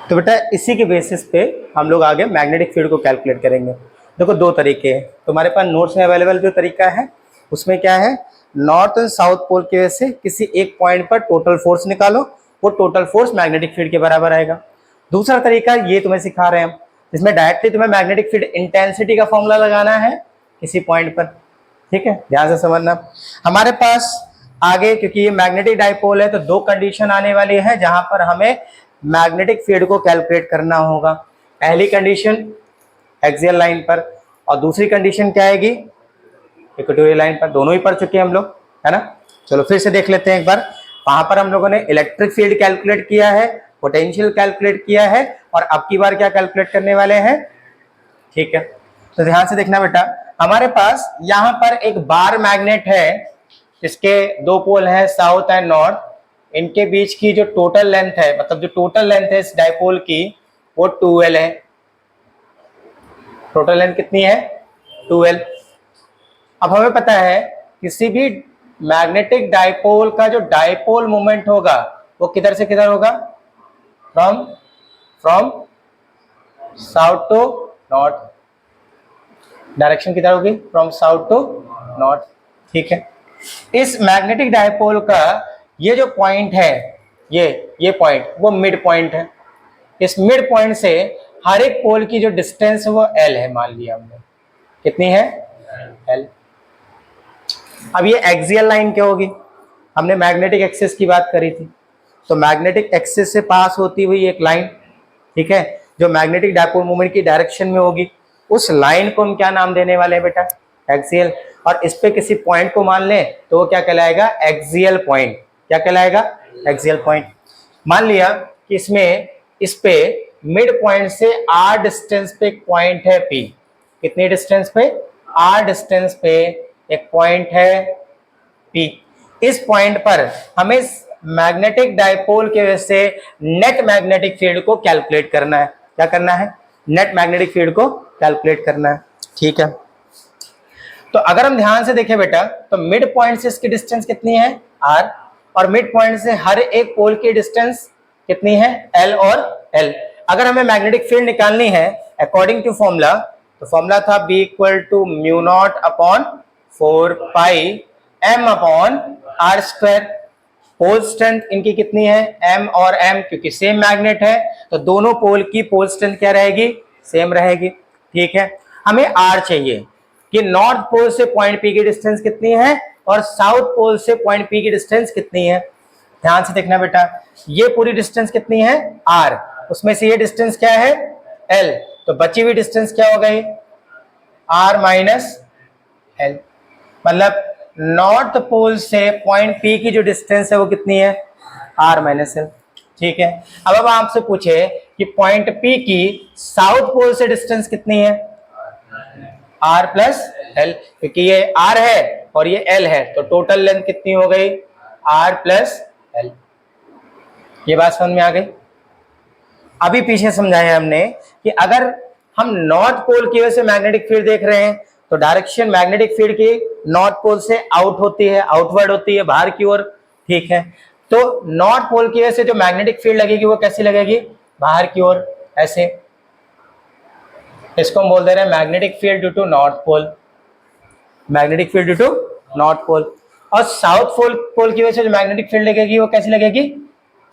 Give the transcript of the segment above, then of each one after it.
तो बेटा इसी के बेसिस पे हम लोग आगे मैग्नेटिक फील्ड को कैलकुलेट करेंगे। देखो दो तरीके हैं, तुम्हारे पास नोट्स में अवेलेबल जो तरीका है उसमें क्या है, नॉर्थ एंड साउथ पोल की वजह से किसी एक पॉइंट पर टोटल फोर्स निकालो, वो टोटल फोर्स मैग्नेटिक फील्ड के बराबर आएगा। दूसरा तरीका ये तुम्हें सिखा रहे हैं, इसमें डायरेक्टली तुम्हें मैग्नेटिक फील्ड इंटेंसिटी का फॉर्मूला लगाना है किसी पॉइंट पर। ठीक है, ध्यान से समझना। हमारे पास आगे क्योंकि ये मैग्नेटिक डाइपोल है तो दो कंडीशन आने वाली है जहां पर हमें मैग्नेटिक फील्ड को कैलकुलेट करना होगा। पहली कंडीशन एक्सियल लाइन पर और दूसरी कंडीशन क्या आएगी, इक्वेटोरियल लाइन पर। दोनों ही पढ़ चुके हैं हम लोग, है ना। चलो फिर से देख लेते हैं एक बार। वहां पर हम लोगों ने इलेक्ट्रिक फील्ड कैलकुलेट किया है, पोटेंशियल कैलकुलेट किया है, और अब की बार क्या कैलकुलेट करने वाले हैं। ठीक है, तो ध्यान से देखना बेटा। हमारे पास यहाँ पर एक बार मैग्नेट है, इसके दो पोल हैं साउथ एंड नॉर्थ। इनके बीच की जो टोटल लेंथ है, मतलब जो टोटल लेंथ है इस डाइपोल की, वो 2L है। टोटल लेंथ कितनी है, 2L। अब हमें पता है किसी भी मैग्नेटिक डाइपोल का जो डाइपोल मोमेंट होगा वो किधर से किधर होगा, from south to north. Direction किधर होगी, फ्रॉम साउथ टू नॉर्थ। ठीक है, इस मैग्नेटिक डाइपोल का ये जो पॉइंट है, ये पॉइंट वो मिड पॉइंट है। इस मिड पॉइंट से हर एक पोल की जो डिस्टेंस है वो L है, मान लिया हमने। कितनी है, L। अब ये एक्सियल लाइन क्या होगी, हमने मैग्नेटिक एक्सिस की बात करी थी, तो मैग्नेटिक एक्सिस से पास होती हुई एक लाइन, ठीक है, जो मैग्नेटिक डाइपोल मोमेंट की डायरेक्शन में होगी, उस लाइन को हम क्या नाम देने वाले हैं बेटा, एक्सियल। और इस पे किसी पॉइंट को मान लें तो वो क्या कहलाएगा, एक्सियल पॉइंट। क्या कहलाएगा, एक्सियल पॉइंट। मान लिया कि इसमें इस पे मिड पॉइंट से R डिस्टेंस पे एक पॉइंट है P। कितनी डिस्टेंस पे, R डिस्टेंस पे एक पॉइंट है P। इस पॉइंट पर हमें मैग्नेटिक डाइपोल की वजह से नेट मैग्नेटिक फील्ड को कैलकुलेट करना है। क्या करना है, नेट मैग्नेटिक फील्ड को कैलकुलेट करना है। ठीक है, तो अगर हम ध्यान से देखें बेटा तो मिड पॉइंट से इसकी डिस्टेंस कितनी है, R, और मिड पॉइंट से हर एक पोल की डिस्टेंस कितनी है, L और L। अगर हमें मैग्नेटिक फील्ड निकालनी है अकॉर्डिंग टू फॉर्मूला, तो फॉर्मूला था B = μ0 upon 4 m upon R square. Pole strength इनकी कितनी है, M और M, क्योंकि सेम मैग्नेट है तो दोनों पोल की पोल स्ट्रेंथ क्या रहेगी, सेम रहेगी। ठीक है, हमें R चाहिए कि नॉर्थ पोल से पॉइंट P की डिस्टेंस कितनी है और साउथ पोल से पॉइंट P की डिस्टेंस कितनी है। ध्यान से देखना बेटा, ये पूरी डिस्टेंस कितनी है, R, उसमें से ये डिस्टेंस क्या है, L, तो बची हुई डिस्टेंस क्या हो गई, R माइनस L। मतलब नॉर्थ पोल से पॉइंट P की जो डिस्टेंस है वो कितनी है, R माइनस L। ठीक है, अब आपसे पूछे कि पॉइंट P की साउथ पोल से डिस्टेंस कितनी है, R प्लस L, क्योंकि ये R है और ये L है तो टोटल लेंथ कितनी हो गई, R प्लस L। ये बात समझ में आ गई। अभी पीछे समझाया हमने कि अगर हम नॉर्थ पोल की वजह से मैग्नेटिक फील्ड देख रहे हैं तो डायरेक्शन मैग्नेटिक फील्ड की नॉर्थ पोल से आउट होती है, आउटवर्ड होती है, बाहर की ओर। ठीक है, तो नॉर्थ पोल की वजह से जो मैग्नेटिक फील्ड लगेगी वो कैसी लगेगी, बाहर की ओर, ऐसे। इसको हम बोल दे रहे हैं magnetic field due to north pole, magnetic field due to north pole. और साउथ पोल की वजह से जो मैग्नेटिक फील्ड लगेगी वो कैसी लगेगी,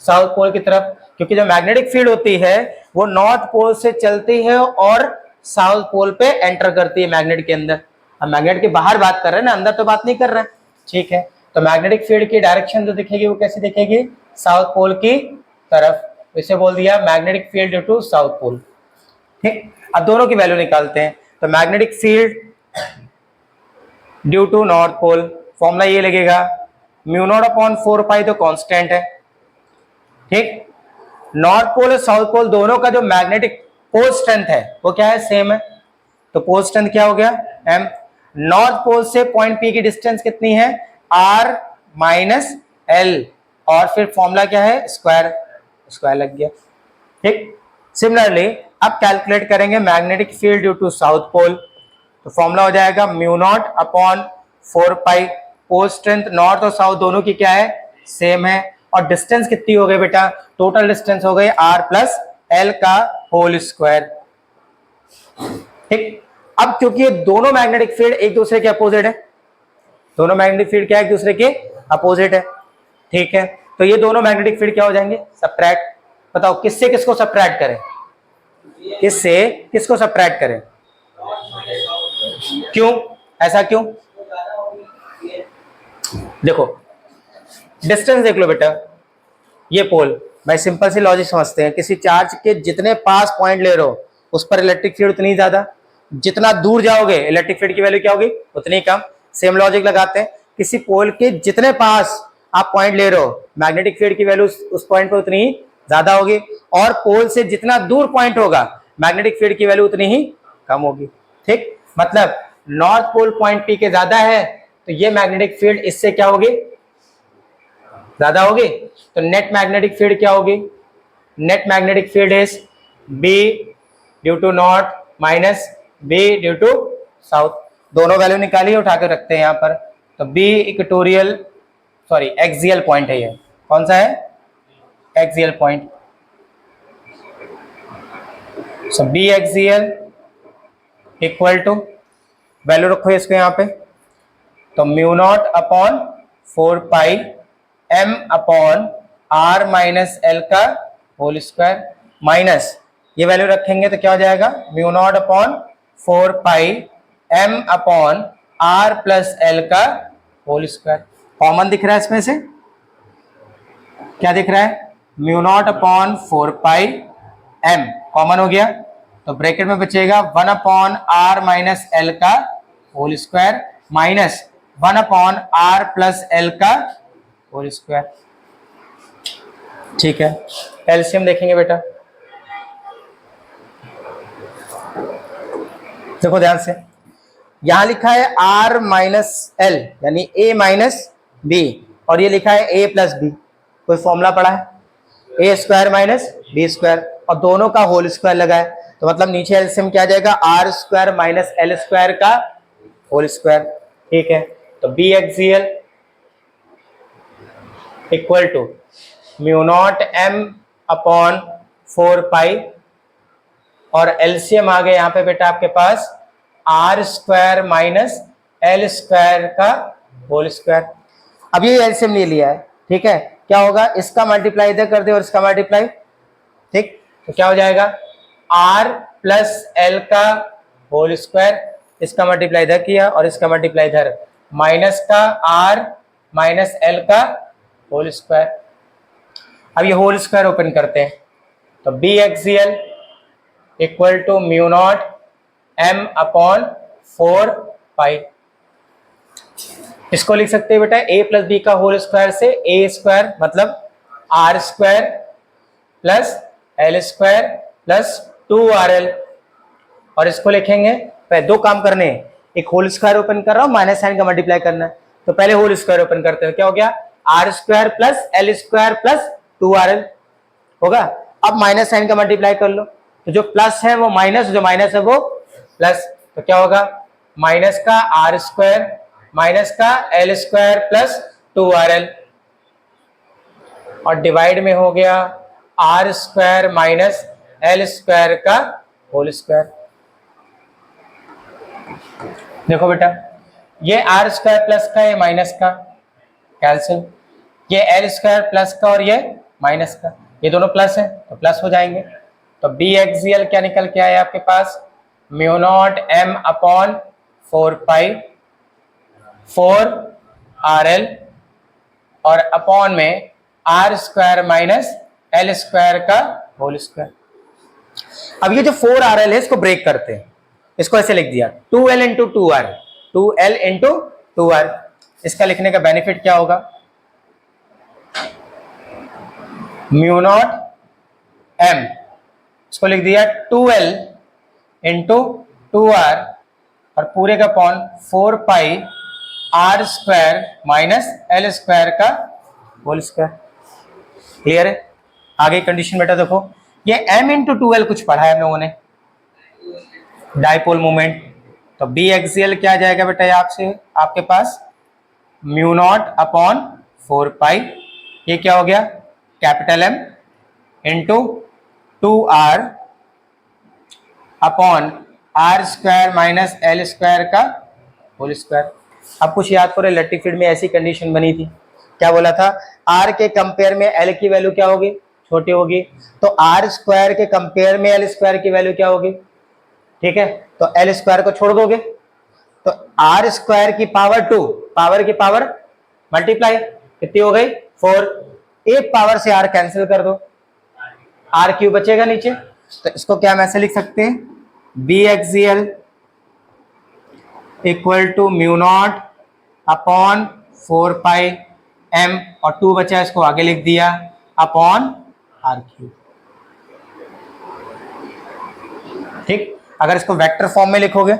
साउथ पोल की तरफ, क्योंकि जो मैग्नेटिक फील्ड होती है वो नॉर्थ पोल से चलती है और साउथ पोल पे एंटर करती है मैग्नेट के अंदर। हम मैग्नेट के बाहर बात कर रहे हैं ना, अंदर तो बात नहीं कर रहे हैं। ठीक है, तो मैग्नेटिक फील्ड की डायरेक्शन जो दिखेगी वो कैसी दिखेगी, साउथ पोल की तरफ। इसे बोल दिया magnetic field due to south pole. ठीक, अब दोनों की वैल्यू निकालते हैं। तो magnetic field due to north pole, formula ये लगेगा μ0 अपॉन 4 तो कांस्टेंट है। ठीक, नॉर्थ पोल और साउथ पोल दोनों का जो मैग्नेटिक पोल स्ट्रेंथ है वो क्या है, सेम है, तो पोल स्ट्रेंथ क्या हो गया, M। नॉर्थ पोल से पॉइंट P की डिस्टेंस कितनी है, R माइनस L, और फिर फॉर्मूला क्या है, स्क्वायर, स्क्वायर लग गया। ठीक, सिमिलरली अब कैलकुलेट करेंगे magnetic field due to south pole, तो फॉर्मूला हो जाएगा μ0 अपॉन 4 पोल स्ट्रेंथ नॉर्थ और साउथ दोनों की क्या है, सेम है, और डिस्टेंस कितनी हो गई बेटा, टोटल डिस्टेंस हो गई R प्लस एल का होल स्क्वायर। ठीक, अब क्योंकि ये दोनों मैग्नेटिक फील्ड एक दूसरे के अपोजिट है, दोनों मैग्नेटिक फील्ड क्या है, एक दूसरे के अपोजिट है। ठीक है, तो ये दोनों मैग्नेटिक फील्ड क्या हो जाएंगे, सब्ट्रैक्ट। बताओ किससे किसको सब्ट्रैक्ट करें, किससे किसको सब्ट्रैक्ट करें, क्यों, ऐसा क्यों? देखो डिस्टेंस देख लो बेटा, ये पोल, भाई सिंपल सी लॉजिक समझते हैं, किसी चार्ज के जितने पास पॉइंट ले रहे हो उस पर इलेक्ट्रिक फील्ड उतनी ज्यादा, जितना दूर जाओगे इलेक्ट्रिक फील्ड की वैल्यू क्या होगी, उतनी कम। सेम लॉजिक लगाते हैं, किसी पोल के जितने पास आप पॉइंट ले रहे हो मैग्नेटिक फील्ड की वैल्यू उस पॉइंट पर उतनी ही ज्यादा होगी, और पोल से जितना दूर पॉइंट होगा मैग्नेटिक फील्ड की वैल्यू उतनी ही कम होगी। ठीक, मतलब नॉर्थ पोल पॉइंट पी के ज्यादा है तो ये मैग्नेटिक फील्ड इससे क्या होगी, ज्यादा होगी। तो नेट मैग्नेटिक फील्ड क्या होगी, net magnetic field is B due to north minus B due to south. दोनों वैल्यू निकालिए, उठा के रखते हैं यहाँ पर। तो B equatorial sorry axial point है, ये कौन सा है, axial point. So B axial equal to, value रखो इसको यहाँ पे, तो mu naught upon 4 pi M upon R minus L का होल स्क्वायर, माइनस ये वैल्यू रखेंगे तो क्या हो जाएगा, mu naught upon 4 pi M upon R plus L का होल स्क्वायर। कॉमन दिख रहा है इसमें से, क्या दिख रहा है, mu naught upon 4 pi M common हो गया, तो ब्रैकेट में बचेगा 1 अपॉन आर माइनस एल का whole square minus 1 upon R plus L का होल स्क्वायर। ठीक है, एलसीएम देखेंगे बेटा, देखो ध्यान से, यहां लिखा है आर माइनस एल यानी ए माइनस बी, और ये लिखा है ए प्लस बी, कोई फॉर्मूला पड़ा है, ए स्क्वायर माइनस बी स्क्वायर, और दोनों का होल स्क्वायर लगा है, तो मतलब नीचे एलसीएम क्या आ जाएगा, R square minus L square का होल स्क्वायर। ठीक है, तो B axial equal to mu not M upon 4 pi, और एलसीएम आ गया यहाँ पे बेटा आपके पास R square minus L square का होल स्क्वायर। अब ये एलसीएम ले लिया है, ठीक है, क्या होगा, इसका मल्टीप्लाई इधर कर दे और इसका मल्टीप्लाई, ठीक, तो क्या हो जाएगा, आर प्लस एल का होल स्क्वायर, इसका मल्टीप्लाई इधर किया और इसका मल्टीप्लाई इधर, माइनस का आर माइनस एल का होल स्क्वायर। अब ये होल स्क्वायर ओपन करते हैं, तो B axial equal to mu not M upon 4 pi, इसको लिख सकते हैं बेटा ए प्लस बी का होल स्क्वायर से ए स्क्वायर मतलब R square plus L square plus 2RL, और इसको लिखेंगे, पहले दो काम करने हैं, एक होल स्क्वायर ओपन कर रहा हूं, माइनस साइन का मल्टीप्लाई करना है, तो पहले होल स्क्वायर ओपन करते हैं, क्या हो गया, R square plus L square plus 2RL होगा। अब माइनस साइन का मल्टीप्लाई कर लो, तो जो प्लस है वो माइनस, जो माइनस है वो प्लस, तो क्या होगा, माइनस का आर स्क्वायर माइनस का एल स्क्वायर प्लस 2RL, और डिवाइड में हो गया R square minus L square का होल स्क्वायर। देखो बेटा, ये आर स्क्वायर प्लस का, ये माइनस का कैंसिल, ये एल स्क्वायर प्लस का और ये माइनस का, ये दोनों प्लस है तो प्लस हो जाएंगे, तो बी एक्सियल क्या निकल के आया आपके पास, mu not M upon 4 pi 4RL और अपॉन में R square minus L square का होल स्क्वायर। अब ये जो 4RL है इसको ब्रेक करते हैं, इसको ऐसे लिख दिया 2L into 2R, 2L into 2R। इसका लिखने का बेनिफिट क्या होगा, म्यू नॉट एम, इसको लिख दिया 2L इंटू 2R और पूरे का upon 4 pi R square minus L square का होल स्क्वायर। क्लियर है, आगे कंडीशन बेटा देखो, ये m इंटू 2L कुछ पढ़ा है हम लोगों ने, डाइपोल मोमेंट, तो बी एक्सियल क्या आ जाएगा बेटा, ये आपसे आपके पास म्यू नॉट अपॉन 4 पाई, ये क्या हो गया, capital M into 2r upon R square minus L square का होल स्क्वायर। अब कुछ याद करो, इलेक्ट्रिक फील्ड में ऐसी कंडीशन बनी थी, क्या बोला था, आर के कंपेयर में एल की वैल्यू क्या होगी, छोटी होगी, तो आर स्क्वायर के कंपेयर में एल स्क्वायर की वैल्यू क्या होगी, ठीक है, तो एल स्क्वायर को छोड़ दोगे तो आर स्क्वायर की पावर 2, पावर की पावर मल्टीप्लाई कितनी हो गई 4, एक पावर से आर कैंसिल कर दो, आर क्यू बचेगा नीचे, तो इसको क्या हम ऐसे लिख सकते हैं, B axial equal to mu naught upon 4 pi M, और 2 बचा इसको आगे लिख दिया अपॉन आर क्यू। ठीक, अगर इसको वेक्टर फॉर्म में लिखोगे,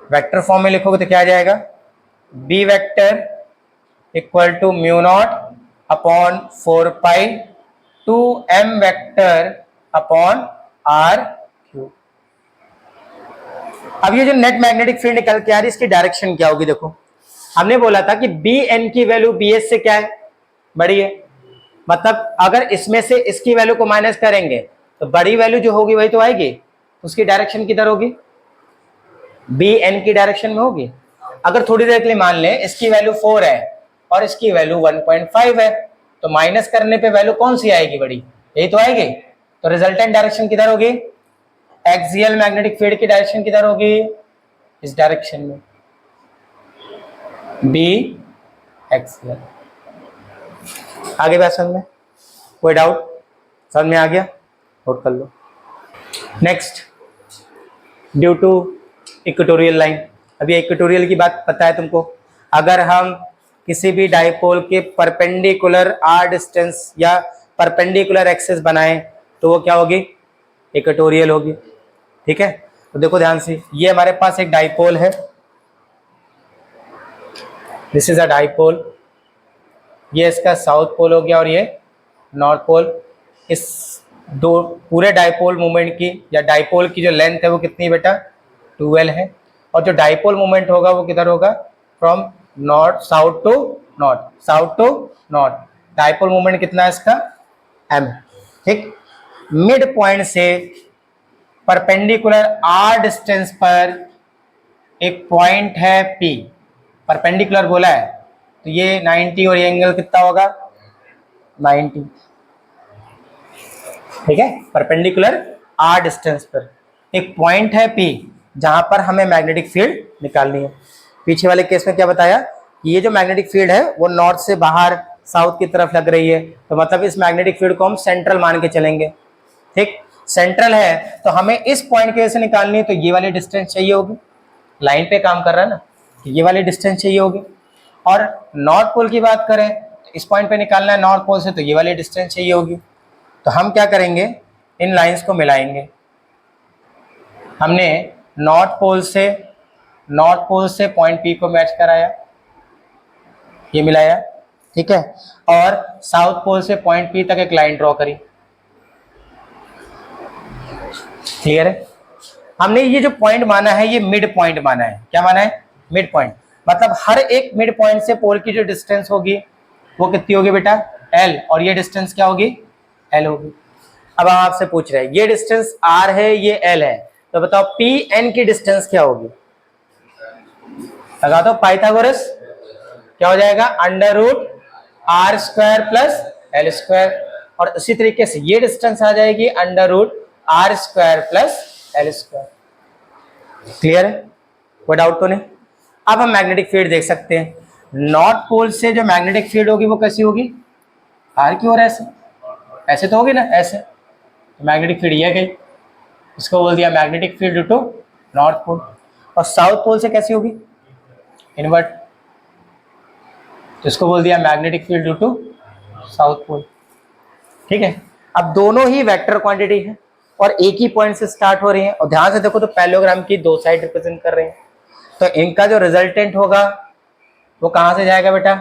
वेक्टर फॉर्म में लिखोगे तो क्या आ जाएगा, B vector equal to mu naught upon 4 pi 2 M vector upon R cube. अब ये जो नेट मैग्नेटिक फील्ड निकल के आ रही है, इसकी डायरेक्शन क्या होगी, देखो हमने बोला था कि बी एन की वैल्यू बी एस से क्या है, बड़ी है, मतलब अगर इसमें से इसकी वैल्यू को माइनस करेंगे तो बड़ी वैल्यू जो होगी वही तो आएगी, उसकी डायरेक्शन किधर होगी, बी एन की डायरेक्शन में होगी। अगर थोड़ी देर के लिए मान लें इसकी वैल्यू 4 है और इसकी वैल्यू 1.5 है, तो माइनस करने पे वैल्यू कौन सी आएगी, बड़ी, यही तो आएगी, तो रिजल्टेंट डायरेक्शन किधर होगी, एक्सियल मैग्नेटिक फील्ड की डायरेक्शन किधर होगी, इस डायरेक्शन में, बी एक्सियल। आगे बात समझ में, कोई डाउट, समझ में आ गया, नोट कर लो। Next, due to equatorial line. अभी इक्वेटोरियल की बात पता है तुमको, अगर हम किसी भी डाइपोल के परपेंडिकुलर आर डिस्टेंस या परपेंडिकुलर एक्सिस बनाएं तो वो क्या होगी, इक्वेटोरियल होगी, ठीक है। तो देखो ध्यान से, ये हमारे पास एक डाइपोल है, दिस इज अ डाइपोल, ये इसका साउथ पोल हो गया और ये नॉर्थ पोल। इस दो पूरे डाइपोल मोमेंट की या डाइपोल की जो लेंथ है वो कितनी बेटा, 12 है, और जो डाइपोल मोमेंट होगा वो किधर होगा, from north south to north, south to north, dipole moment कितना है इसका, m, ठीक। मिड पॉइंट से परपेंडिकुलर आर डिस्टेंस पर एक पॉइंट है P, परपेंडिकुलर बोला है तो ये 90 और ये एंगल कितना होगा 90, ठीक है। परपेंडिकुलर आर डिस्टेंस पर एक पॉइंट है P जहां पर हमें मैग्नेटिक फील्ड निकालनी है। पीछे वाले केस में क्या बताया कि ये जो मैग्नेटिक फील्ड है वो नॉर्थ से बाहर साउथ की तरफ लग रही है, तो मतलब इस मैग्नेटिक फील्ड को हम सेंट्रल मान के चलेंगे, ठीक। सेंट्रल है तो हमें इस पॉइंट की वजह से निकालनी है, तो ये वाली डिस्टेंस चाहिए होगी, लाइन पे काम कर रहा है ना, तो ये वाली डिस्टेंस चाहिए होगी। और नॉर्थ पोल की बात करें तो इस पॉइंट पे निकालना है नॉर्थ पोल से, तो ये वाली डिस्टेंस चाहिए होगी। तो हम क्या करेंगे, इन लाइंस को मिलाएंगे। हमने नॉर्थ पोल से पॉइंट P को मैच कराया, ये मिलाया, ठीक है, और साउथ पोल से पॉइंट P तक एक लाइन ड्रॉ करी, क्लियर है। हमने ये जो पॉइंट माना है ये मिड पॉइंट माना है, क्या माना है, मिड पॉइंट, मतलब हर एक मिड पॉइंट से पोल की जो डिस्टेंस होगी वो कितनी होगी बेटा, L, और ये डिस्टेंस क्या होगी, L होगी। अब हम आपसे पूछ रहे हैं ये डिस्टेंस R है, ये L है, तो बताओ PN की डिस्टेंस क्या होगी, लगा दो पाइथागोरस, क्या हो जाएगा, under root R square plus L square, और इसी तरीके से ये डिस्टेंस आ जाएगी under root R square plus L square, clear है, कोई डाउट तो नहीं। अब हम मैग्नेटिक फील्ड देख सकते हैं, नॉर्थ पोल से जो मैग्नेटिक फील्ड होगी वो कैसी होगी, R की ओर ऐसे, ऐसे तो होगी ना, ऐसे, तो मैग्नेटिक फील्ड ये गई, इसको बोल दिया magnetic field due to north pole. और साउथ पोल से कैसी होगी, इनवर्ट, तो इसको बोल दिया magnetic field due to south pole, ठीक है। अब दोनों ही वेक्टर क्वांटिटी है और एक ही पॉइंट से स्टार्ट हो रही है, और ध्यान से देखो तो पैरेललोग्राम की दो साइड रिप्रेजेंट कर रहे हैं, तो इनका जो रिजल्टेंट होगा वो कहां से जाएगा बेटा,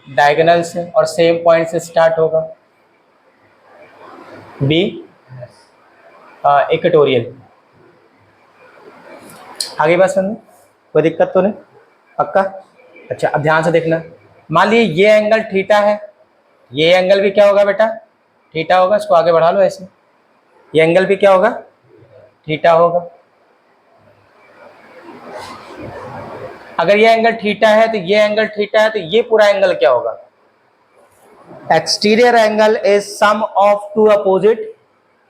डायगोनल से, और सेम पॉइंट से स्टार्ट होगा, बी इक्वेटोरियल। आगे बात समझ, कोई दिक्कत तो नहीं, पक्का। अच्छा अब ध्यान से देखना, मान लीजिए ये एंगल थीटा है, ये एंगल भी क्या होगा बेटा, थीटा होगा, इसको आगे बढ़ा लो ऐसे, ये एंगल भी क्या होगा, थीटा होगा। अगर ये एंगल थीटा है तो ये एंगल थीटा है, तो ये पूरा एंगल क्या होगा, exterior angle is sum of two opposite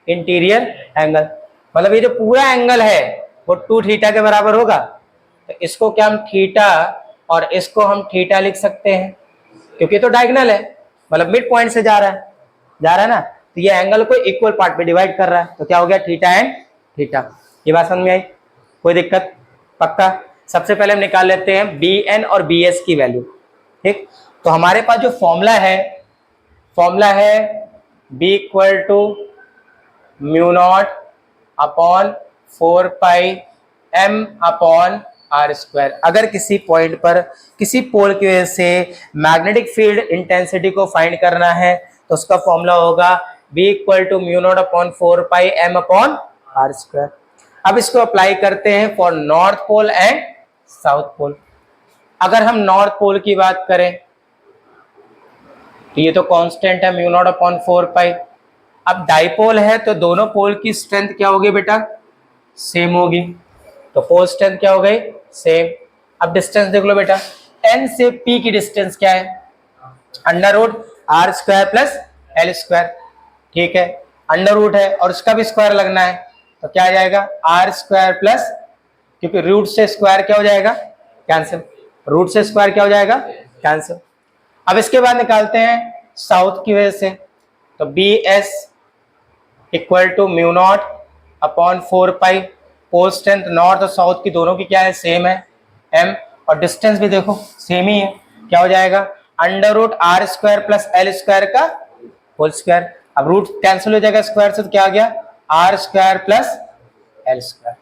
interior angle. मतलब ये जो पूरा एंगल है वो 2 थीटा के बराबर होगा। तो इसको क्या हम थीटा और इसको हम थीटा लिख सकते हैं, क्योंकि तो डायगोनल है, मतलब मिड पॉइंट से जा रहा है ना, तो ये एंगल को इक्वल पार्ट में डिवाइड कर रहा है, तो क्या हो गया, थीटा एंड थीटा। ये बात समझ में आई, कोई दिक्कत, पक्का। सबसे पहले हम निकाल लेते हैं बी एन और बी एस की वैल्यू। ठीक, तो हमारे पास जो फॉर्मूला है B equal to mu naught upon 4 pi M upon R square. अगर किसी पॉइंट पर किसी पोल की वजह से मैग्नेटिक फील्ड इंटेंसिटी को फाइंड करना है तो उसका फॉर्मूला होगा B equal to mu naught upon 4 pi M upon R square. अब इसको अप्लाई करते हैं for north pole and south pole. अगर हम नॉर्थ पोल की बात करें तो ये तो कांस्टेंट है म्यू नॉट अपॉन 4 पाई। अब डाइपोल है तो दोनों पोल की स्ट्रेंथ क्या होगी बेटा, सेम होगी, तो पोल स्ट्रेंथ क्या हो गई, सेम। अब डिस्टेंस देख लो बेटा, एन से पी की डिस्टेंस क्या है, under root R square plus L square. ठीक है, अंडर रूट है और उसका भी स्क्वायर लगना है, तो क्या आ जाएगा, आर स्क्वायर प्लस, क्योंकि रूट से स्क्वायर क्या हो जाएगा, कैंसिल, रूट से स्क्वायर क्या हो जाएगा, कैंसिल। अब इसके बाद निकालते हैं साउथ की वजह से, तो B S equal to mu naught upon 4 pi, pole strength north और साउथ की दोनों की क्या है, सेम है, एम, और डिस्टेंस भी देखो सेम ही है, क्या हो जाएगा, under root R square plus L square का होल स्क्वायर। अब रूट कैंसिल हो जाएगा स्क्वायर से, तो क्या आ गया, R square plus L square.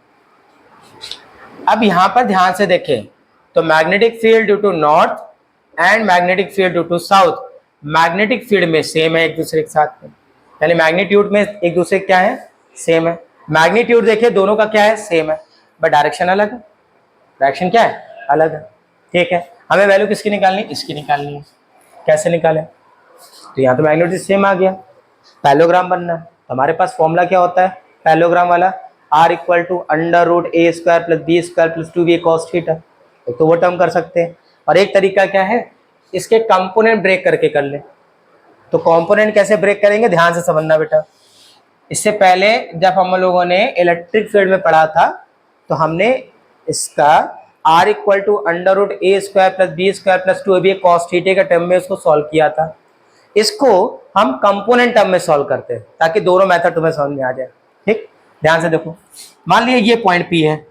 अब यहां पर ध्यान से देखें तो magnetic field due to north and magnetic field due to south, magnetic field में सेम है एक दूसरे के साथ में, यानी मैग्नीट्यूड में एक दूसरे क्या है, सेम है। मैग्नीट्यूड देखिए दोनों का क्या है, सेम है, बट डायरेक्शन अलग है, डायरेक्शन क्या है, अलग है। ठीक है, हमें वैल्यू किसकी निकालनी, इसकी निकालनी है। कैसे निकालें, तो यहाँ तो मैग्नीट्यूड सेम आ गया, पैरेललोग्राम बनना है, तो हमारे पास फॉर्मूला क्या होता है पैरेललोग्राम वाला, R equal to under root A square plus B square plus 2b cos theta. तो वो टर्म कर सकते हैं, और एक तरीका क्या है, इसके कंपोनेंट ब्रेक करके कर ले। तो कंपोनेंट कैसे ब्रेक करेंगे, ध्यान से समझना बेटा। इससे पहले जब हम लोगों ने इलेक्ट्रिक फील्ड में पढ़ा था तो हमने इसका r equal to under root A square plus B square plus 2ab cos theta के टर्म में उसको सॉल्व किया था। इसको हम कंपोनेंट टर्म में सॉल्व करते हैं ताकि दोनों मेथड तुम्हें समझ में आ जाए। ठीक, ध्यान से देखो, मान लिया ये पॉइंट P है,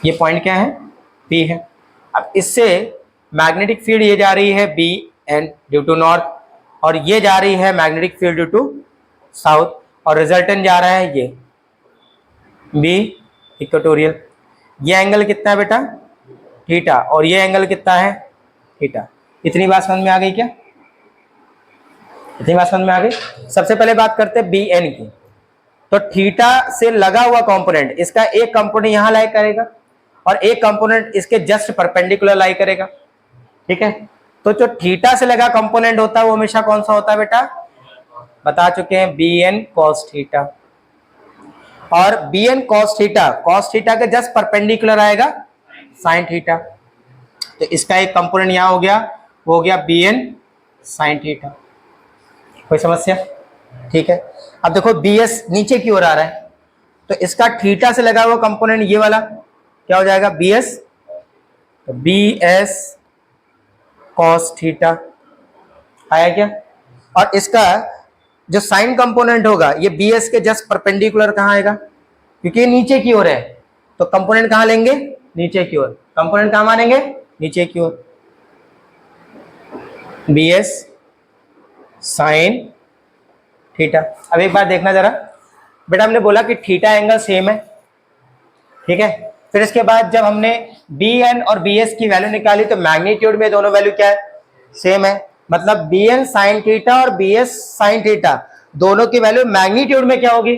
ये पॉइंट क्या है, P है। अब इससे मैग्नेटिक फील्ड ये जा रही है B N due to north, और ये जा रही है magnetic field due to south, और रिजल्टेंट जा रहा है ये बी इक्वेटोरियल। ये एंगल कितना है बेटा, थीटा, और ये एंगल कितना है, थीटा। इतनी बात समझ में आ गई क्या, इतनी बात समझ में आ गई। सबसे पहले बात करते हैं बी एन की, तो थीटा से लगा हुआ कंपोनेंट, इसका एक कंपोनेंट यहां लाई करेगा और एक कंपोनेंट इसके जस्ट परपेंडिकुलर लाई करेगा। ठीक है, तो जो थीटा से लगा कंपोनेंट होता है वो हमेशा कौन सा होता है बेटा, बता चुके हैं, बी एन कॉस थीटा। और बी एन कॉस थीटा के जस्ट परपेंडिकुलर आएगा साइन थीटा, तो इसका एक कंपोनेंट यहां हो गया, वो हो गया बी एन साइन थीटा। कोई समस्या, ठीक है। अब देखो बी एस नीचे की ओर आ रहा है, तो इसका थीटा से लगा हुआ कंपोनेंट ये वाला क्या हो जाएगा, बी एस, तो बी एस कॉस थीटा आया क्या। और इसका जो साइन कंपोनेंट होगा ये बी एस के जस्ट परपेंडिकुलर कहाँ आएगा, क्योंकि ये नीचे की ओर है, तो कंपोनेंट कहाँ लेंगे, नीचे की ओर। कंपोनेंट कहाँ मानेंगे, नीचे की ओर, बी एस साइन थीटा। अब एक बार देखना जरा बेटा, हमने बोला कि थीटा एंगल सेम है, ठीक है। फिर इसके बाद जब हमने बी एन और बी एस की वैल्यू निकाली तो मैग्नीट्यूड में दोनों वैल्यू क्या है, सेम है। मतलब बी एन साइन थीटा और बी एस साइन थीटा दोनों की वैल्यू मैग्नीट्यूड में क्या होगी,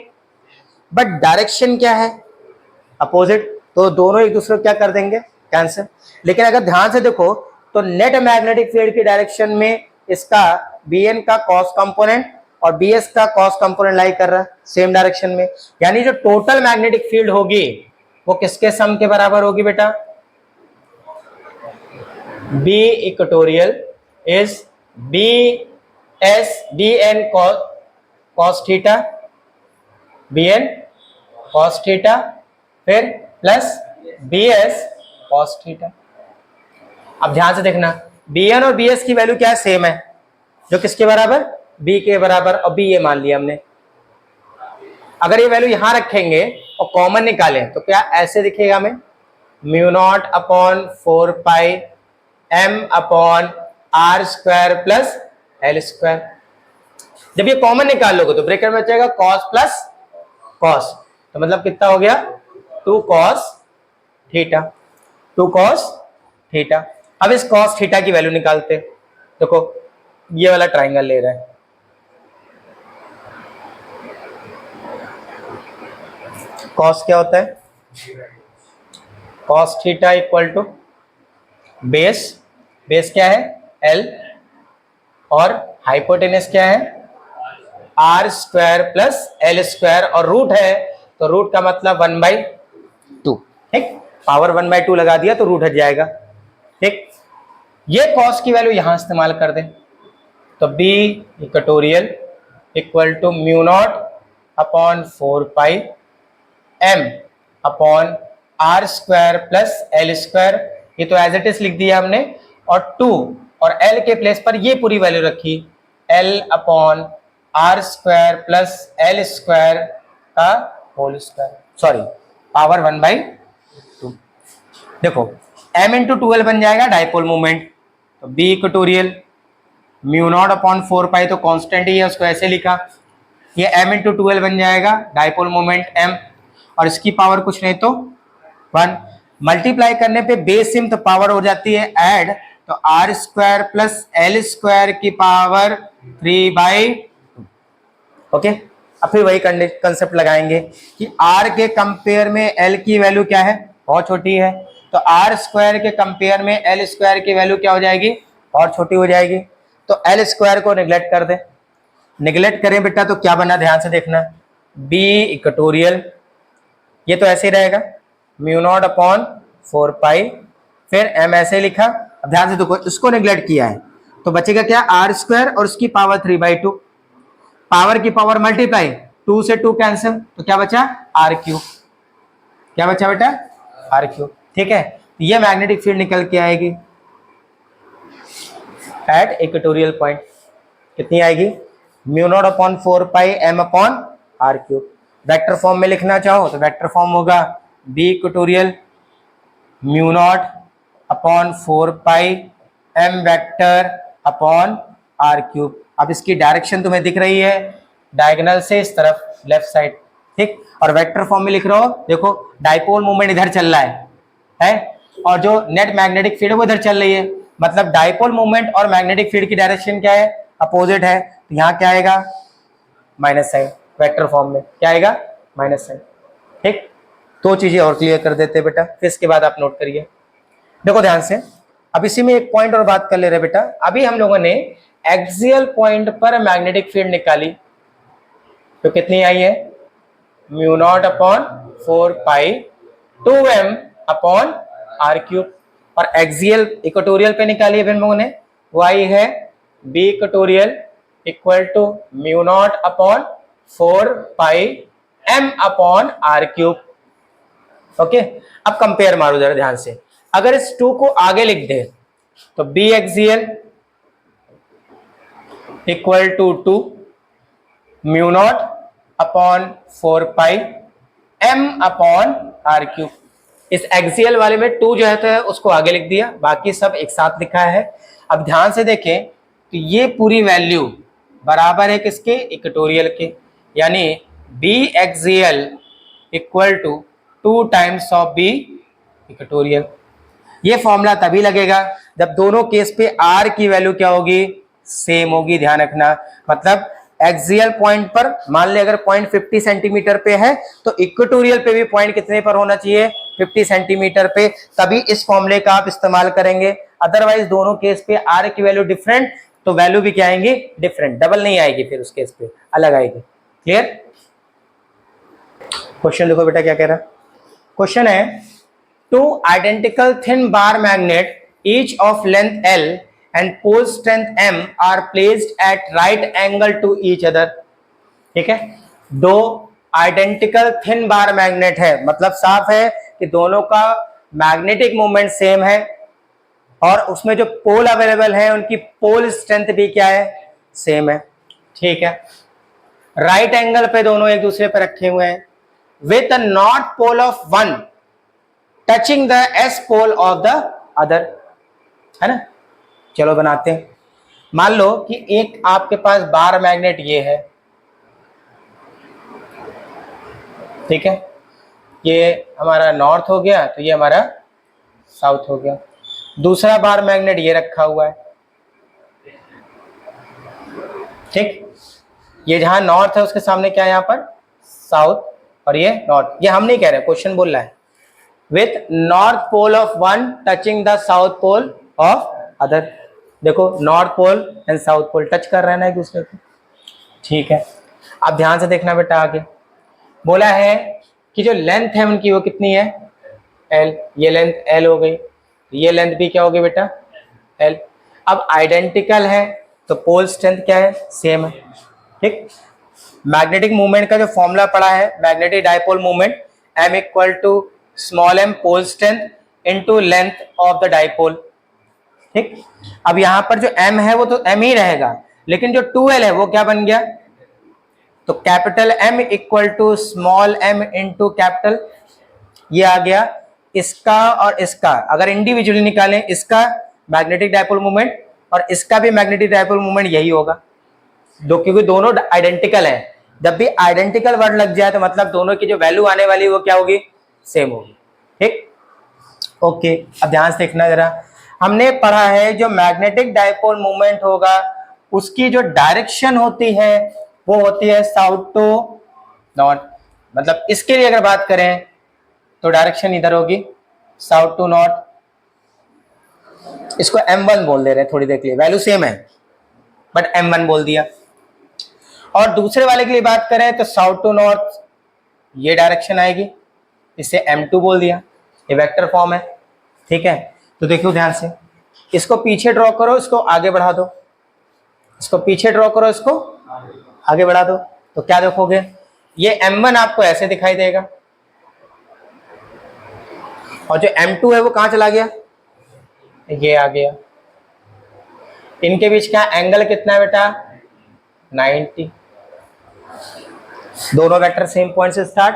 बट डायरेक्शन क्या है, अपोजिट, तो दोनों एक दूसरे को क्या कर देंगे, कैंसिल। लेकिन अगर ध्यान से देखो तो नेट मैग्नेटिक फील्ड की डायरेक्शन में इसका बी एन का कॉस कंपोनेंट और BS का कॉस कंपोनेंट लाई कर रहा है सेम डायरेक्शन में, यानी जो टोटल मैग्नेटिक फील्ड होगी वो किसके सम के बराबर होगी बेटा? B equatorial is BN cos theta, BN cos theta फिर प्लस BS cos थीटा। अब ध्यान से देखना, BN और BS की वैल्यू क्या है? सेम है, जो किसके बराबर? B के बराबर, और B ये मान लिया हमने। अगर ये वैल्यू यहां रखेंगे और कॉमन निकालें तो क्या ऐसे दिखेगा हमें? Mu naught upon 4 pi m upon R square plus L square. जब ये कॉमन निकाल लोगे तो ब्रैकेट में बचेगा cos प्लस cos, तो मतलब कितना हो गया? 2 cos थीटा, 2 cos थीटा। अब इस cos थीटा की वैल्यू निकालते, देखो ये वाला ट्राइंगल ले रहे हैं, cos क्या होता है? cos theta equal to base क्या है? L, और हाइपोटेनस क्या है? R square plus L square, और रूट है तो रूट का मतलब 1/2, ठीक, पावर 1/2 लगा दिया तो रूट हट जाएगा, ठीक। ये cos की वैल्यू यहां इस्तेमाल कर दें तो B equatorial equal to mu naught upon 4 pi m upon R square plus L square, ये तो एज इट इज लिख दिया हमने, और 2 और L के प्लेस पर ये पूरी वैल्यू रखी, L upon R square plus L square का होल स्क्वायर, सॉरी पावर 1/2। देखो m इंटू 2L बन जाएगा डाइपोल मोमेंट, तो B equatorial mu naught upon 4 pi तो कांस्टेंट ही है, उसको ऐसे लिखा, ये m इंटू 2L बन जाएगा डाइपोल मोमेंट m, और इसकी पावर कुछ नहीं तो 1, मल्टीप्लाई करने पे बेस सिम तो पावर हो जाती है ऐड, तो R square plus L square की पावर 3/2। ओके, अब फिर वही कंसेप्ट लगाएंगे कि r के कंपेयर में l की वैल्यू क्या है? बहुत छोटी है, तो आर स्क्वायर के कंपेयर में एल स्क्वायर की वैल्यू क्या हो जाएगी? बहुत छोटी हो जाएगी, तो एल स्क्वायर को निगलेक्ट कर दे। निगलेक्ट करें बेटा तो क्या बना, ध्यान से देखना, B इक्वेटोरियल, ये तो ऐसे ही रहेगा म्यू नॉट अपॉन 4 पाई, फिर m ऐसे लिखा। अब ध्यान से देखो, इसको निगलेक्ट किया है तो बचेगा क्या? आर स्क्वायर और उसकी पावर 3/2, पावर की पावर मल्टीप्लाई, 2 से 2 कैंसिल, तो क्या बचा? R cube. क्या बचा बेटा? आर क्यूब, ठीक है। ये मैग्नेटिक फील्ड निकल के आएगी एट इक्वेटोरियल पॉइंट, कितनी आएगी? Mu naught upon 4 pi m upon are cube. Vector form में लिखना चाहो तो वेक्टर फॉर्म होगा B equatorial mu naught upon 4 pi m vector upon are cube. अब इसकी डायरेक्शन तुम्हें दिख रही है, डायगोनल से इस तरफ लेफ्ट साइड, ठीक। और वेक्टर फॉर्म में लिख रहे हो, देखो डाइपोल मूवमेंट इधर चल रहा है, और जो नेट मैग्नेटिक फील्ड है वो इधर चल रही है, मतलब डाइपोल मूवमेंट और मैग्नेटिक फील्ड की डायरेक्शन क्या है? अपोजिट है, तो यहाँ क्या आएगा? Minus sign. वेक्टर फॉर्म में क्या आएगा? माइनस साइन, ठीक। दो चीजें और क्लियर कर देते हैं बेटा, फिर इसके बाद आप नोट करिए। देखो ध्यान से, अब इसी में एक पॉइंट और बात कर ले रहे बेटा। अभी हम लोगों ने एक्सियल पॉइंट पर मैग्नेटिक फील्ड निकाली, तो कितनी आई है? Mu naught upon 4 pi 2m upon are cube, और एक्सियल इक्वेटोरियल पे निकाली है हम लोगों ने, वो आई है B equatorial equal to mu naught upon 4 pi m upon are cube. Okay, अब कंपेयर मारो जरा ध्यान से, अगर इस 2 को आगे लिख दे तो B axial equal to 2 mu naught upon 4 pi m upon are cube. इस एक्सियल वाले में 2 जो है तो उसको आगे लिख दिया, बाकी सब एक साथ लिखा है। अब ध्यान से देखें तो ये पूरी वैल्यू बराबर है किसके? इक्वेटोरियल के, यानी B axial equal to 2 times of B equatorial. ये फॉर्मूला तभी लगेगा जब दोनों केस पे R की वैल्यू क्या होगी? सेम होगी, ध्यान रखना। मतलब एक्सियल पॉइंट पर मान ले अगर पॉइंट 50 सेंटीमीटर पे है तो इक्वेटोरियल पे भी पॉइंट कितने पर होना चाहिए? 50 सेंटीमीटर पे, तभी इस फॉर्मूले का आप इस्तेमाल करेंगे। अदरवाइज दोनों केस पे R की वैल्यू डिफरेंट, तो वैल्यू भी क्या आएंगी, डिफरेंट, डबल नहीं आएगी, फिर उस केस पे अलग आएगी। क्लियर? क्वेश्चन देखो बेटा क्या कह रहा है। क्वेश्चन है, two identical thin bar magnet each of length L and pole strength M are placed at right angle to each other. ठीक है, दो आइडेंटिकल थिन बार मैग्नेट है, मतलब साफ है कि दोनों का मैग्नेटिक मोमेंट सेम है और उसमें जो पोल अवेलेबल है उनकी पोल स्ट्रेंथ भी क्या है, सेम है। ठीक है, राइट एंगल पे दोनों एक दूसरे पे रखे हुए हैं, with the north pole of one touching the S pole of the other, है ना। चलो बनाते हैं। मान लो कि एक आपके पास बार मैग्नेट ये है, ठीक है, ये हमारा नॉर्थ हो गया, तो ये हमारा साउथ हो गया। दूसरा बार मैग्नेट ये रखा हुआ है, ठीक, ये जहां नॉर्थ है उसके सामने क्या है, यहाँ पर साउथ, और ये नॉर्थ। ये हम नहीं कह रहे, क्वेश्चन बोल रहा है, with north pole of one touching the south pole of other. देखो north pole and south pole touch कर रहे हैं ना एक दूसरे को। ठीक है, अब ध्यान से देखना बेटा, आगे बोला है कि जो लेंथ है उनकी वो कितनी है, L, ये लेंथ L हो गई, ये लेंथ भी क्या होगी बेटा, L। अब आइडेंटिकल है तो पोल स्ट्रेंथ क्या है, सेम है। ठीक, मैग्नेटिक मूवमेंट का जो फॉर्मूला पड़ा है, magnetic dipole movement M equal to small m pole strength into length of the dipole. ठीक, अब यहां पर जो M है वो तो M ही रहेगा, लेकिन जो 2L है वो क्या बन गया, तो capital M equal to small m into capital, ये आ गया। इसका और इसका अगर इंडिविजुअली निकालें, इसका मैग्नेटिक डाइपोल मूवमेंट और इसका भी मैग्नेटिक डाइपोल मूवमेंट यही होगा, दो, क्योंकि दोनों आइडेंटिकल है। जब भी आइडेंटिकल वर्ड लग जाए तो मतलब दोनों की जो वैल्यू आने वाली वो क्या होगी, सेम होगी। ठीक, ओके, अब ध्यान से देखना जरा। हमने पढ़ा है जो मैग्नेटिक डाइपोल मूवमेंट होगा उसकी जो डायरेक्शन होती है वो होती है साउथ टू नॉर्थ। मतलब इसके लिए अगर बात करें तो डायरेक्शन इधर होगी, साउथ टू नॉर्थ। इसको M1 बोल दे रहे हैं थोड़ी देर के लिए, वैल्यू सेम है बट M1 बोल दिया। और दूसरे वाले के लिए बात करें तो साउथ टू नॉर्थ ये डायरेक्शन आएगी, इसे M2 बोल दिया, ये वेक्टर फॉर्म है। ठीक है, तो देखियो ध्यान से, इसको पीछे ड्रॉ करो, इसको आगे बढ़ा दो, इसको पीछे ड्रॉ करो, इसको आगे बढ़ा दो, तो क्या देखोगे, ये M1 आपको ऐसे दिखाई देगा और जो M2 है वो कहां चला गया, ये आ गया। इनके बीच का एंगल कितना है बेटा, 90। दोनों वेक्टर सेम पॉइंट से स्टार्ट,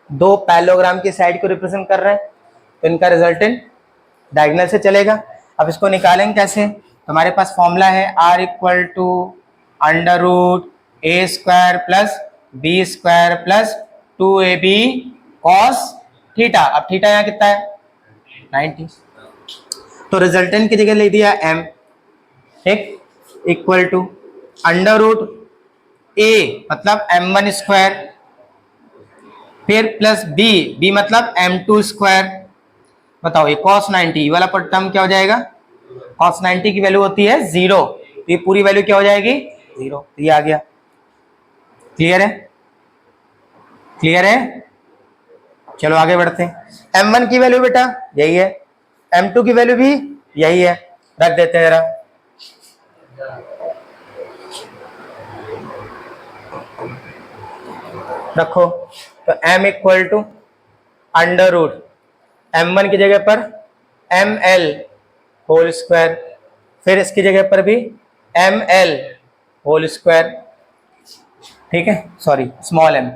दो पैरेललोग्राम की साइड को रिप्रेजेंट कर रहे हैं, तो इनका रिजल्टेंट डायगोनल से चलेगा। अब इसको निकालेंगे कैसे, तो हमारे पास फॉर्मूला है R equal to under root A square plus B square plus 2ab cos theta. अब थीटा यहाँ कितना है, 90, तो रिजल्टेंट की जगह ले दिया m, ठीक, equal to under root a मतलब m1 स्क्वायर, फिर प्लस b मतलब m2 स्क्वायर। बताओ ये cos 90 वाला पर टर्म क्या हो जाएगा, cos 90 की वैल्यू होती है 0, तो ये पूरी वैल्यू क्या हो जाएगी, 0। ये आ गया। क्लियर है, क्लियर है, चलो आगे बढ़ते हैं। M1 की वैल्यू बेटा यही है, M2 की वैल्यू भी यही है, रख देते हैं जरा। रखो, तो M equal to under root M1 की जगह पर ML होल स्क्वायर, फिर इसकी जगह पर भी ML होल स्क्वायर, ठीक है, sorry small m,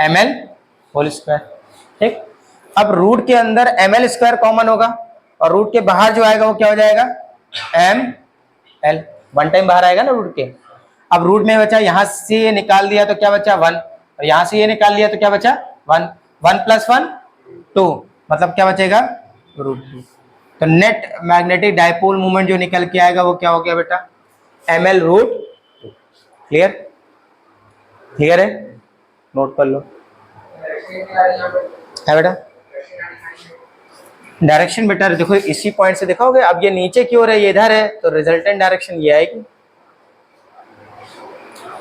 ML whole square. ठीक, अब रूट के अंदर ML स्क्वायर कॉमन होगा और रूट के बाहर जो आएगा वो क्या हो जाएगा, ML, वन टाइम बाहर आएगा ना रूट के। अब रूट में बचा, यहां से ये निकाल दिया तो क्या बचा 1, और यहां से ये निकाल लिया तो क्या बचा 1, 1 प्लस 1 2, मतलब क्या बचेगा रूट 2। तो नेट मैग्नेटिक डाइपोल मूवमेंट जो निकल के आएगा वो क्या हो गया बेटा, ML रूट 2। क्लियर, क्लियर है, नोट कर लो है बेटा। डायरेक्शन बेटा देखो इसी पॉइंट से दिखाओगे, अब ये नीचे की ओर है, ये इधर है, तो रिजल्टेंट डायरेक्शन ये आएगी।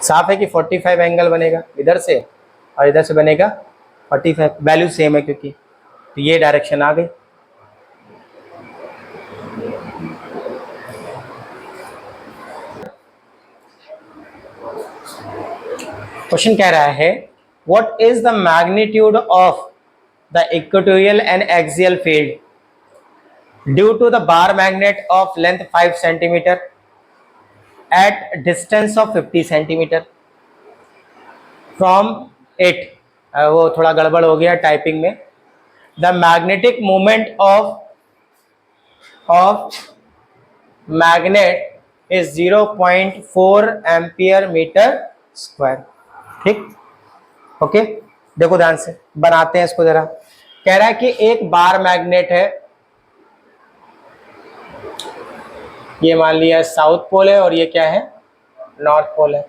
साफ है कि 45 एंगल बनेगा इधर से और इधर से बनेगा 45, वैल्यू सेम है क्योंकि, तो ये डायरेक्शन आ गई। क्वेश्चन कह रहा है what is the magnitude of the equatorial and axial field due to the bar magnet of length 5 centimetre at distance of 50 centimetre from it. वो थोड़ा गड़बड़ हो गया टाइपिंग में। The magnetic moment of magnet is 0.4 ampere metre square. ठीक, okay. देखो ध्यान से बनाते हैं इसको जरा। कह रहा है कि एक बार मैग्नेट है, ये मान लिया साउथ पोल है और ये क्या है, नॉर्थ पोल है।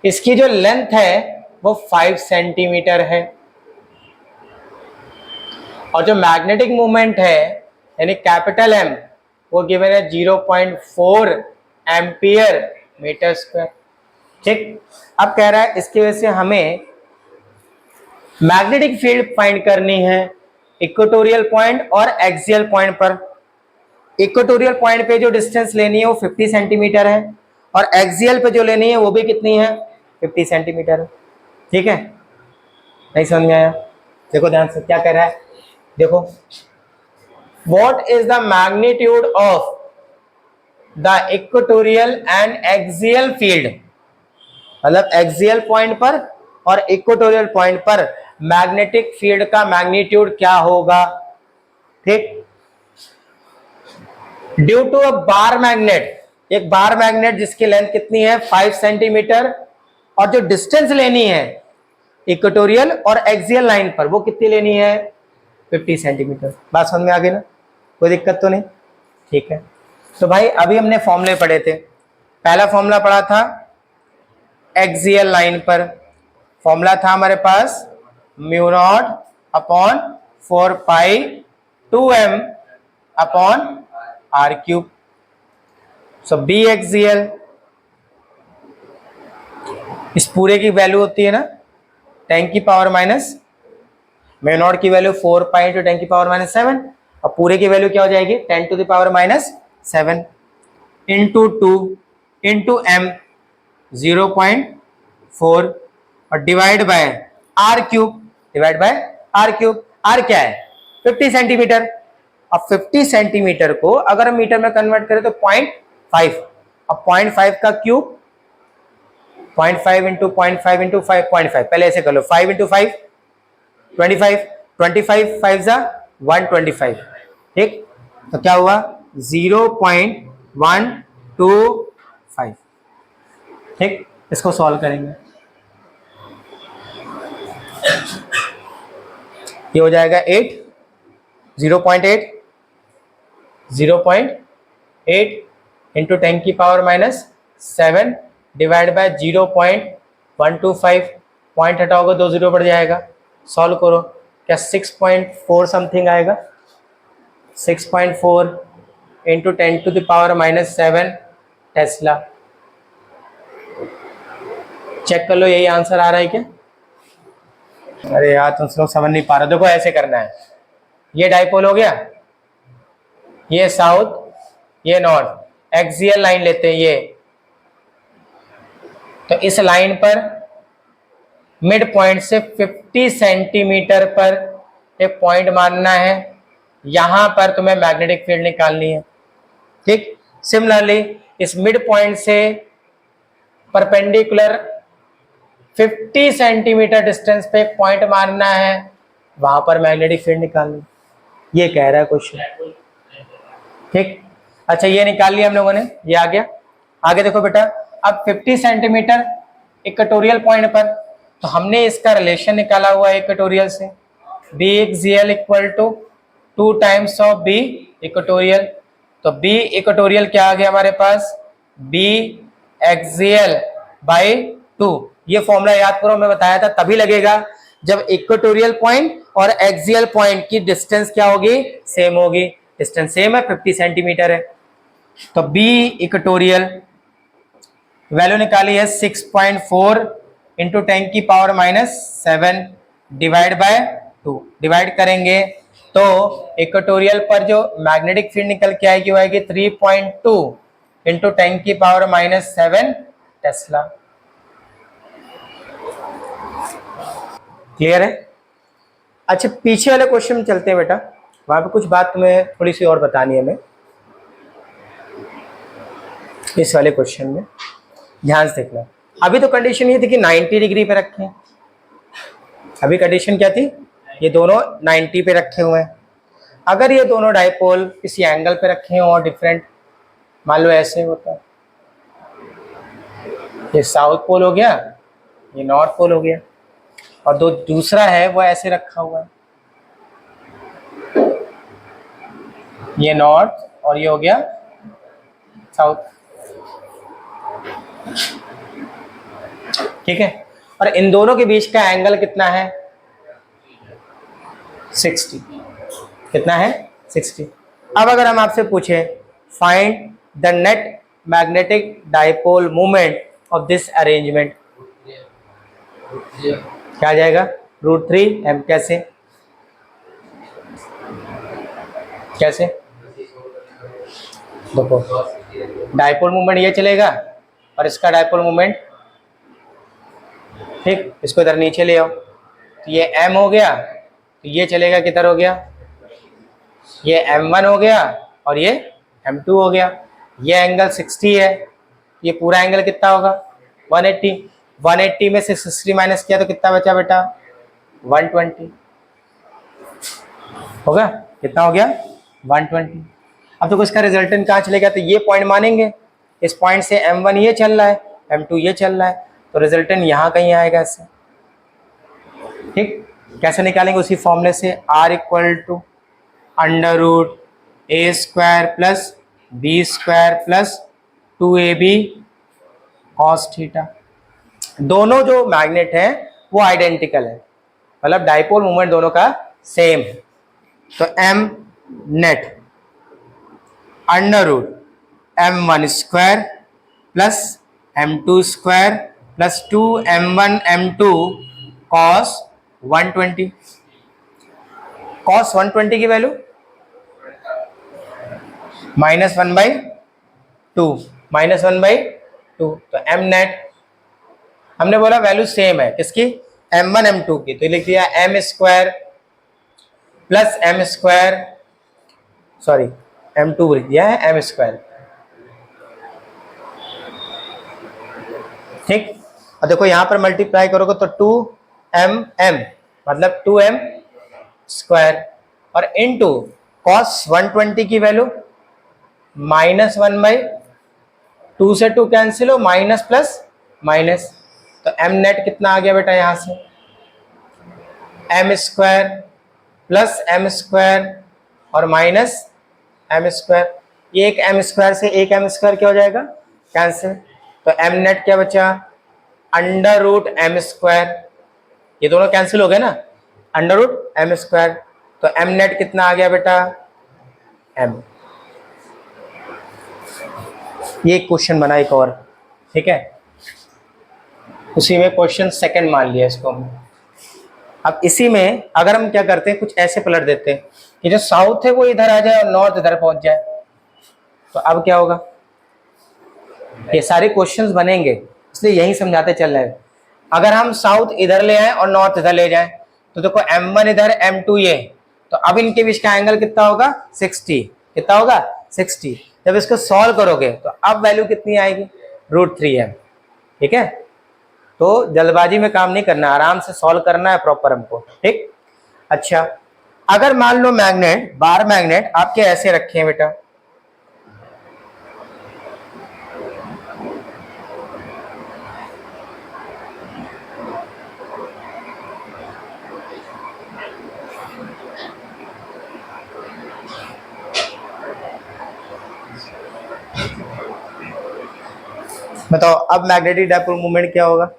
इसकी जो लेंथ है वो 5 सेंटीमीटर है और जो मैग्नेटिक मोमेंट है यानी कैपिटल एम वो गिवन है 0.4 एम्पियर मीटर स्क्वायर। ठीक, अब कह रहा है इसकी वजह से हमें मैग्नेटिक फील्ड फाइंड करनी है इक्वेटोरियल पॉइंट और एक्सियल पॉइंट पर। इक्वेटोरियल पॉइंट पे जो डिस्टेंस लेनी है वो 50 सेंटीमीटर है और एक्सियल पे जो लेनी है वो भी कितनी है, 50 सेंटीमीटर है। ठीक है, नहीं समझ में आया? देखो ध्यान से क्या कह रहा है, देखो what is the magnitude of the equatorial and axial field, मतलब एक्सियल पॉइंट पर और इक्वेटोरियल पॉइंट पर मैग्नेटिक फील्ड का मैग्नीट्यूड क्या होगा। ठीक, due to a bar magnet, एक बार मैग्नेट जिसकी लेंथ कितनी है 5 सेंटीमीटर और जो डिस्टेंस लेनी है इक्वेटोरियल और एक्सियल लाइन पर वो कितनी लेनी है, 50 सेंटीमीटर। बात समझ में आ गई ना, कोई दिक्कत तो नहीं? ठीक है, तो भाई अभी हमने फॉर्मूले पढ़े थे। पहला फॉर्मूला पढ़ा था एक्सियल लाइन पर, फॉर्मूला था हमारे पास mu naught upon 4 pi 2m upon are cube. So B axial, इस पूरे की वैल्यू होती है ना 10 की पावर माइनस, म्यू नॉट की वैल्यू 4 पाई इंटू 10 की पावर माइनस 7 और पूरे की वैल्यू क्या हो जाएगी 10 to the power minus 7 into 2 into m 0.4 और divide by R cube, divide by R cube. R क्या है 50 सेंटीमीटर। अब 50 सेंटीमीटर को अगर हम मीटर में कन्वर्ट करें तो 0.5, अब 0.5 का क्यूब 0.5 इंटू 0.5 इंटू 5.5, पहले ऐसे कर लो 5 इंटू 5 25, 25 5 जा 125। ठीक, तो क्या हुआ 0.125। ठीक, इसको सॉल्व करेंगे, ये हो जाएगा 8, 0.8 इंटू 10 की power minus 7 divide by 0.125, point हटाओगे 2 जीरो बढ़ जाएगा। सॉल्व करो, क्या 6.4 समथिंग आएगा, 6.4 into 10 to the power minus 7 tesla. Check कर लो यही आंसर आ रहा है क्या? अरे यार तुम लोग समझ नहीं पा रहे, देखो ऐसे करना है, ये डाइपोल हो गया, ये साउथ ये नॉर्थ, एक्सियल लाइन लेते हैं ये, तो इस लाइन पर मिड पॉइंट से 50 सेंटीमीटर पर एक पॉइंट मानना है, यहां पर तुम्हें मैग्नेटिक फील्ड निकालनी है। ठीक, सिमिलरली इस मिड पॉइंट से परपेंडिकुलर 50 सेंटीमीटर डिस्टेंस पे एक पॉइंट मारना है, वहां पर मैग्नेटिक फील्ड निकालनी, ये कह रहा है क्वेश्चन। ठीक, अच्छा ये निकाल लिया हम लोगों ने, ये आ गया। आगे देखो बेटा, अब 50 सेंटीमीटर इक्वेटोरियल पॉइंट पर, तो हमने इसका रिलेशन निकाला हुआ है इक्वेटोरियल से, B axial equal to 2 times of B equatorial. तो बी इक्वेटोरियल क्या आ गया हमारे पास, बी एक्सियल बाई 2। ये फॉर्मूला याद करो, मैं बताया था तभी लगेगा जब इक्वेटोरियल पॉइंट और एक्सियल पॉइंट की डिस्टेंस क्या होगी, सेम होगी। डिस्टेंस सेम है, 50 सेंटीमीटर है। तो बी इक्वेटोरियल वैल्यू निकाली है 6.4 इंटू 10⁻⁷ डिवाइड बाय 2। डिवाइड करेंगे तो इक्वेटोरियल पर जो मैग्नेटिक फील्ड निकल के आएगी वो आएगी 3.2 इंटू 10⁻⁷ टेस्ला। क्लियर है? अच्छा, पीछे वाले क्वेश्चन में चलते हैं बेटा, वहां पे कुछ बात तुम्हें थोड़ी सी और बतानी है हमें। इस वाले क्वेश्चन में ध्यान से देखना। अभी तो कंडीशन ये थी कि 90 डिग्री पे रखें। अभी कंडीशन क्या थी, ये दोनों 90 पे रखे हुए हैं। अगर ये दोनों डाइपोल किसी एंगल पे रखे हो और डिफरेंट, मान लो ऐसे होता है, ये साउथ पोल हो गया, ये नॉर्थ पोल हो गया, और दो दूसरा है वो ऐसे रखा हुआ है, ये नॉर्थ और ये हो गया साउथ। ठीक है, और इन दोनों के बीच का एंगल कितना है, 60। कितना है, 60। अब अगर हम आपसे पूछे find the net magnetic dipole moment of this arrangement, क्या आ जाएगा, √3m। कैसे कैसे देखो, डाइपोल मोमेंट ये चलेगा और इसका डाइपोल मोमेंट, ठीक, इसको इधर नीचे ले आओ, तो ये m हो गया, तो ये चलेगा किधर हो गया, ये m1 हो गया और ये m2 हो गया। ये एंगल 60 है, ये पूरा एंगल कितना होगा, 180। 180 में से 60 माइनस किया तो कितना बचा बेटा, 120 होगा। कितना हो गया, 120। अब तो इसका रिजल्टेंट कहाँ चलेगा, तो ये पॉइंट मानेंगे, इस पॉइंट से m1 ये चल रहा है, m2 ये चल रहा है, तो रिजल्टेंट यहाँ कहीं आएगा इससे। ठीक, कैसे निकालेंगे, उसी फॉर्मूले से, R = √a² + b² + 2ab cos theta. दोनों जो मैग्नेट हैं वो आइडेंटिकल है, मतलब डाइपोल मोमेंट दोनों का सेम है। तो m net √m1² + m2² + 2m1m2 cos 120। cos 120 की वैल्यू -1/2, -1/2। तो m नेट हमने बोला वैल्यू सेम है किसकी, m1 m2 की, तो लिख दिया m² + m², सॉरी m2 लिख दिया है m²। ठीक, और देखो यहां पर मल्टीप्लाई करोगे तो 2mm मतलब 2m² और इनटू cos 120 की वैल्यू -1/2 से 2 कैंसिल हो, माइनस प्लस माइनस, तो m नेट कितना आ गया बेटा, यहां से m² + m² और माइनस m²। ये एक m² से एक m² क्या हो जाएगा, कैंसिल, तो m नेट क्या बचा, √m²। ये दोनों कैंसिल हो गए ना, √m², तो m नेट कितना आ गया बेटा, m। ये क्वेश्चन बना एक और, ठीक है, उसी में क्वेश्चन सेकंड मान लिया इसको हमने। अब इसी में अगर हम क्या करते हैं, कुछ ऐसे पलट देते हैं कि जो साउथ है वो इधर आ जाए और नॉर्थ इधर पहुंच जाए, तो अब क्या होगा, ये सारे क्वेश्चंस बनेंगे, इसलिए यही समझाते चल रहे हैं। अगर हम साउथ इधर ले आए और नॉर्थ इधर ले जाए, तो देखो m1 इधर m2 ये, तो अब इनके बीच का एंगल कितना होगा, 60। कितना होगा, 60। जब इसको सॉल्व करोगे तो अब वैल्यू कितनी आएगी, √3m। ठीक है, तो जल्दबाजी में काम नहीं करना, आराम से सॉल्व करना है प्रॉपर हमको। ठीक, अच्छा, अगर मान लो मैग्नेट, बार मैग्नेट आपके ऐसे रखे हैं बेटा, बताओ अब मैग्नेटिक डाइपोल मोमेंट क्या होगा,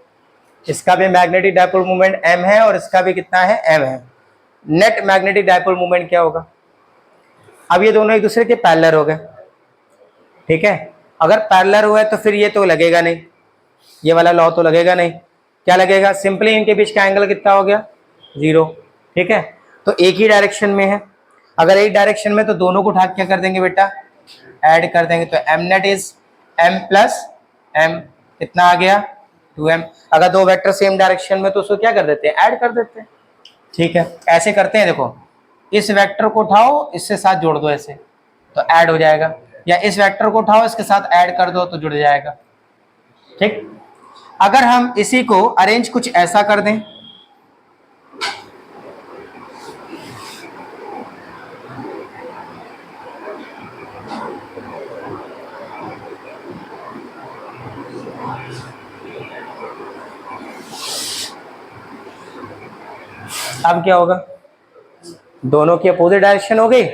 इसका भी मैग्नेटिक डायपोल मोमेंट m है और इसका भी कितना है, m है। नेट मैग्नेटिक डायपोल मोमेंट क्या होगा? अब ये दोनों एक दूसरे के पैरेलल हो गए, ठीक है। अगर पैरेलल हुआ है तो फिर ये तो लगेगा नहीं, ये वाला लॉ तो लगेगा नहीं। क्या लगेगा? सिंपली इनके बीच का एंगल कितना हो गया, 0, ठीक है। तो एक ही डायरेक्शन में है, अगर एक डायरेक्शन में तो दोनों को उठा के क्या कर देंगे बेटा, ऐड कर देंगे। तो m net is m plus m, कितना आ गया, 2m। अगर दो वेक्टर सेम डायरेक्शन में तो उसको क्या कर देते हैं, ऐड कर देते हैं, ठीक है। ऐसे करते हैं, देखो इस वेक्टर को उठाओ इससे साथ जोड़ दो ऐसे तो ऐड हो जाएगा, या इस वेक्टर को उठाओ इसके साथ ऐड कर दो तो जुड़ जाएगा, ठीक। अगर हम इसी को अरेंज कुछ ऐसा कर दें, अब क्या होगा, दोनों की अपोजिट डायरेक्शन हो गई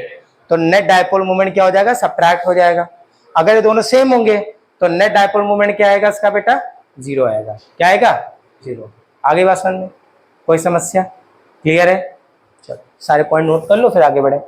तो नेट डायपोल मोमेंट क्या हो जाएगा, सब्ट्रैक्ट हो जाएगा। अगर ये दोनों सेम होंगे तो नेट डायपोल मोमेंट क्या आएगा इसका बेटा, 0 आएगा। क्या आएगा, 0। आगे बात समझ में, कोई समस्या, क्लियर है? चलो सारे पॉइंट नोट कर लो फिर आगे बढ़े।